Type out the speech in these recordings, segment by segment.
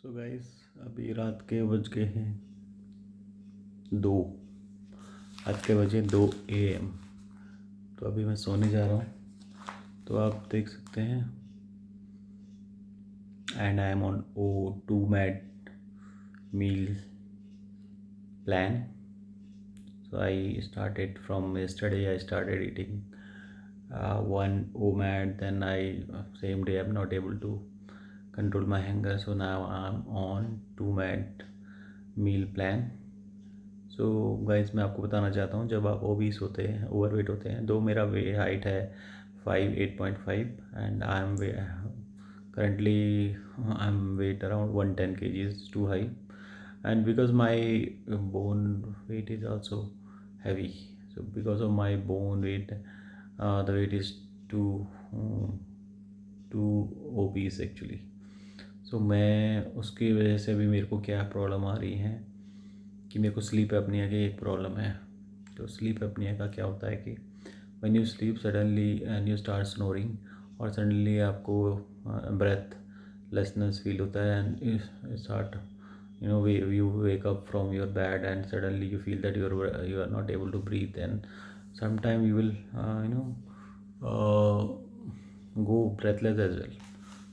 So guys, अभी रात के बज गए हैं 2। रात के बजे 2 AM। तो अभी मैं सोने जा रहा हूँ। तो आप देख सकते हैं, and I am on O2 MAD meal plan. So I started from yesterday. I started eating one OMAD. Then same day I'm not able to control my hunger. So now I'm on 2 MAD meal plan. So guys, मैं आपको बताना चाहता हूँ, जब आप obese होते हैं, overweight होते हैं, दो मेरा हाइट है 5'8.5" and currently I'm weight around 110 kgs too high, and because my bone weight is also heavy. So because of my bone weight, the weight is too obese actually. So मैं उसकी वजह से भी मेरे को क्या प्रॉब्लम आ रही है कि मेरे को स्लीप एपनिया की एक प्रॉब्लम है। तो स्लीप एपनिया का क्या होता है कि when you sleep suddenly and you start snoring, और सडनली आपको ब्रेथ लेसनेस फील होता है, and you start you wake up from your bed and suddenly you feel that you are not able to breathe, and sometime you will go breathless as well.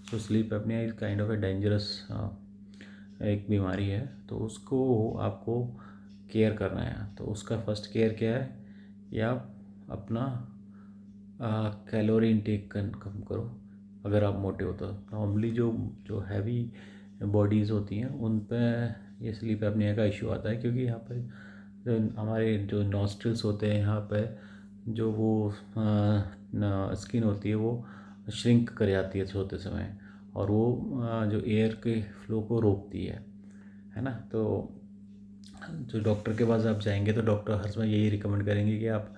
So sleep apnea is kind of a dangerous एक बीमारी है। तो उसको आपको care करना है। तो उसका फर्स्ट केयर क्या है, या आप अपना कैलोरी इनटेक कम करो। अगर आप मोटे हो तो नॉर्मली जो जो हैवी बॉडीज़ होती हैं उन पे ये स्लीप एपनिया का इशू आता है, क्योंकि यहाँ पे जो हमारे जो नॉस्ट्रल्स होते हैं, यहाँ पे जो वो स्किन होती है वो श्रिंक कर जाती है सोते समय, और वो जो एयर के फ्लो को रोकती है ना। तो जो डॉक्टर के पास आप जाएंगे तो डॉक्टर हर समय यही रिकमेंड करेंगे कि आप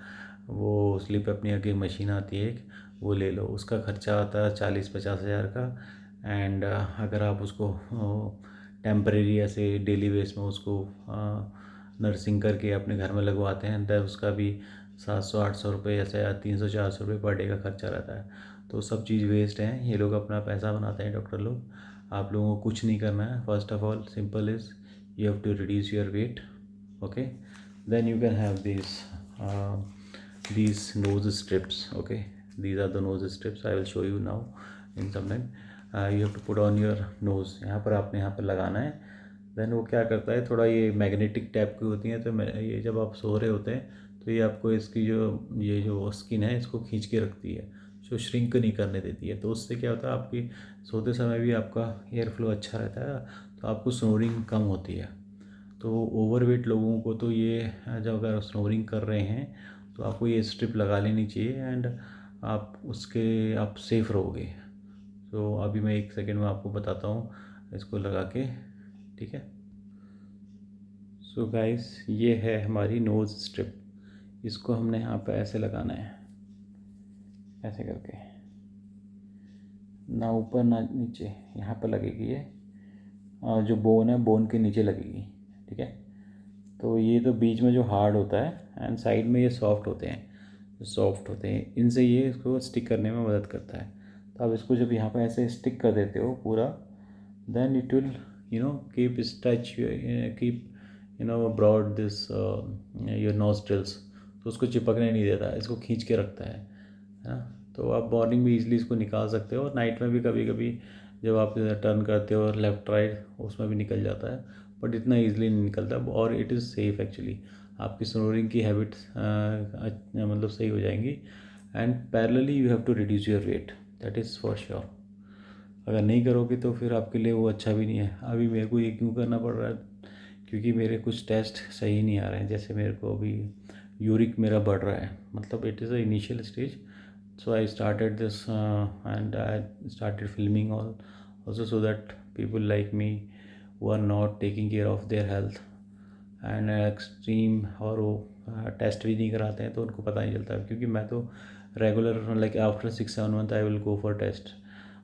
वो स्लीप एपनिया की मशीन आती है एक, वो ले लो। उसका ख़र्चा आता है 40-50 हज़ार का। एंड अगर आप उसको टेम्परेरी ऐसे डेली बेस में उसको नर्सिंग करके अपने घर में लगवाते हैं, तो उसका भी 700-800 रुपये ऐसे, या 300-400 रुपये पर डे का खर्चा रहता है। तो सब चीज़ वेस्ट है। ये लोग अपना पैसा बनाते हैं डॉक्टर लोग। आप लोगों को कुछ नहीं करना है। First of all simple is you have to reduce your weight. Okay, then you can have these nose strips. Okay, these are the nose strips. I will show you now in some time. You have to put on your nose. यहाँ पर आपने यहाँ पर लगाना है। Then वो क्या करता है, थोड़ा ये मैग्नेटिक टाइप की होती हैं, तो ये जब आप सो रहे होते हैं तो ये आपको इसकी ये जो स्किन है इसको खींच के रखती है, जो श्रिंक नहीं करने देती है। तो उससे क्या होता है, आपकी सोते समय भी आपका एयर फ्लो अच्छा रहता है, तो आपको स्नोरिंग कम होती है। तो ओवरवेट लोगों को तो ये, जब अगर स्नोरिंग कर रहे हैं तो आपको ये स्ट्रिप लगा लेनी चाहिए, एंड आप सेफ़ रहोगे। तो अभी मैं 1 सेकेंड में आपको बताता हूँ इसको लगा के, ठीक है। सो गाइस, ये है हमारी नोज़ स्ट्रिप। इसको हमने यहाँ पे ऐसे लगाना है, ऐसे करके, ना ऊपर ना नीचे, यहाँ पर लगेगी ये। जो बोन है, बोन के नीचे लगेगी, ठीक है। तो ये तो बीच में जो हार्ड होता है, एंड साइड में ये सॉफ्ट होते हैं, जो सॉफ्ट होते हैं इनसे ये इसको स्टिक करने में मदद करता है। तो आप इसको जब यहाँ पे ऐसे स्टिक कर देते हो पूरा, then it will keep stretch, keep broad this your nostrils. तो उसको चिपकने नहीं देता, इसको खींच के रखता है ना। तो आप मॉर्निंग में ईजिली इसको निकाल सकते हो, और नाइट में भी कभी कभी जब आप टर्न करते हो लेफ़्ट राइट, उसमें भी निकल जाता है, बट इतना ईजिली नहीं निकलता, और इट इज़ सेफ़ एक्चुअली। आपकी स्नोरिंग की हैबिट्स मतलब सही हो जाएंगी। And parallelly you have to reduce your weight, that is for sure. अगर नहीं करोगे तो फिर आपके लिए वो अच्छा भी नहीं है। अभी मेरे को ये क्यों करना पड़ रहा है, क्योंकि मेरे कुछ टेस्ट सही नहीं आ रहे हैं। जैसे मेरे को अभी यूरिक मेरा बढ़ रहा है, मतलब it is a initial stage. So I started this and I started filming also, so that people like me who are not taking care of their health and extreme, और वो टेस्ट भी नहीं कराते हैं तो उनको पता नहीं चलता। क्योंकि मैं तो regular, like after 6-7 month I will go for test,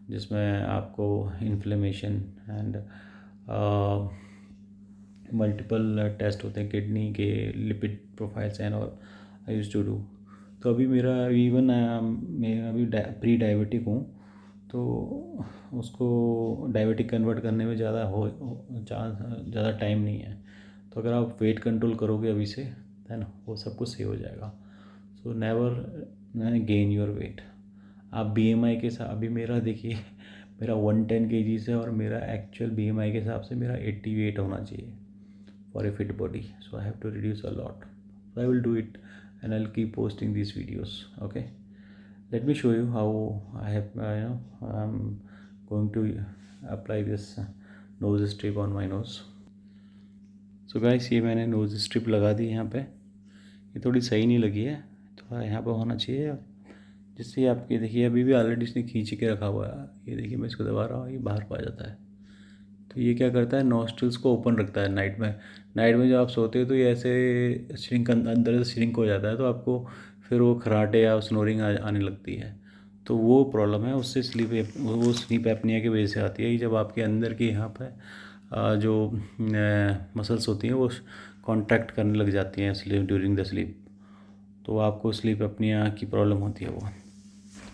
जिसमें आपको इन्फ्लेमेशन एंड मल्टीपल टेस्ट होते हैं, किडनी के, lipid profiles and all I used to do. तो अभी मेरा इवन मैं अभी प्री डायबिटिक हूँ। तो उसको डायबिटिक कन्वर्ट करने में ज़्यादा टाइम नहीं है। तो अगर आप वेट कंट्रोल करोगे अभी से, है ना, वो सब कुछ सही हो जाएगा। So never gain your weight. आप बीएमआई के साथ, अभी मेरा देखिए मेरा 110 kg है और मेरा एक्चुअल बीएमआई के हिसाब से मेरा 88 होना चाहिए for a fit body. So I have to reduce a lot. So I will do it and I will keep posting these videos. Okay, let me show you how I have I'm going to apply this nose strip on my nose. So guys, ये मैंने nose strip लगा दी यहाँ पे। ये थोड़ी सही नहीं लगी है, थोड़ा यहाँ पे होना चाहिए, जिससे आपके देखिए अभी भी ऑलरेडी इसने खींच के रखा हुआ है। ये देखिए मैं इसको दबा रहा हूँ, ये बाहर को आ जाता है। तो ये क्या करता है, नॉस्ट्रल्स को ओपन रखता है नाइट में। नाइट में जब आप सोते हो तो ये ऐसे श्रिंक, अंदर से श्रिंक हो जाता है, तो आपको फिर वो खराटे या स्नोरिंग आने लगती है। तो वो प्रॉब्लम है, उससे वो स्लीप एपनिया की वजह से आती है। जब आपके अंदर की यहाँ पे जो मसल्स होती हैं वो कॉन्ट्रैक्ट करने लग जाती हैं स्लीप, ड्यूरिंग द स्लीप, तो आपको स्लीप एपनिया की प्रॉब्लम होती है। वो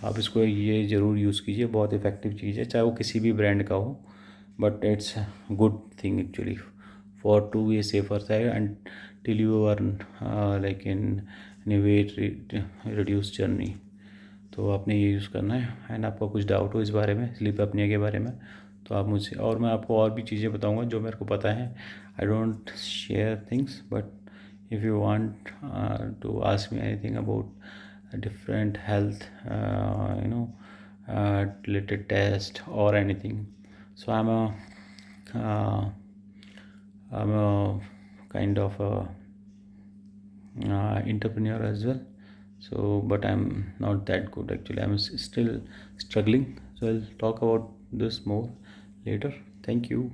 आप इसको ये ज़रूर यूज़ कीजिए, बहुत इफ़ेक्टिव चीज़ है, चाहे वो किसी भी ब्रांड का हो, but it's a good thing actually for to be a safer side until you are like in any weight reduce journey। तो आपने ये यूज़ करना है। एंड आपको कुछ डाउट हो इस बारे में, स्लीप अपनिया के बारे में, तो आप मुझसे, और मैं आपको और भी चीज़ें बताऊंगा जो मेरे को पता है। I don't share things, but if you want to ask me anything about different health related test or anything, so I'm a kind of a entrepreneur as well. So but I'm not that good actually, I'm still struggling. So I'll talk about this more later. Thank you.